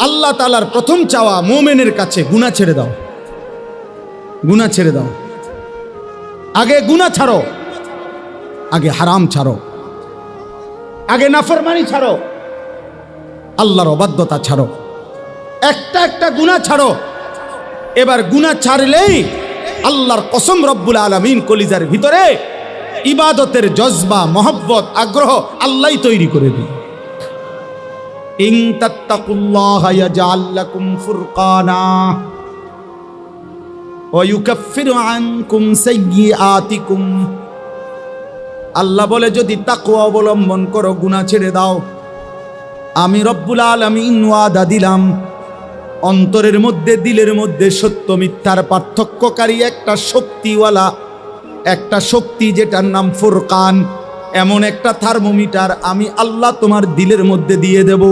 আল্লাহ তাআলার প্রথম চাওয়া মুমিনের কাছে গুনাহ ছেড়ে দাও, গুনাহ ছেড়ে দাও। আগে গুনাহ ছাড়ো, আগে হারাম ছাড়ো, আগে নাফরমানি ছাড়ো, আল্লাহর অবাধ্যতা ছাড়ো, একটা একটা গুনাহ ছাড়ো। এবার গুনাহ ছাড়লেই আল্লাহর কসম রব্বুল আলামিন কলিজার ভিতরে ইবাদতের জজবা, মহব্বত, আগ্রহ আল্লাহই তৈরি করে দিন। ইন তাত্তাকুল্লাহা ইয়াজআল লাকুম ফুরকানা ওয়া ইউকাফিরু আনকুম সাইয়্যাতিকুম। আল্লাহ বলে যদি তাকওয়া অবলম্বন করো, গুনাহ ছেড়ে দাও, আমি রব্বুল আলামিন ওয়াদা দিলাম অন্তরের মধ্যে, দিলের মধ্যে সত্য মিথ্যার পার্থক্যকারী একটা শক্তিওয়ালা, একটা শক্তি যেটার নাম ফুরকান, এমন একটা থার্মোমিটার আমি আল্লাহ তোমার দিলের মধ্যে দিয়ে দেব।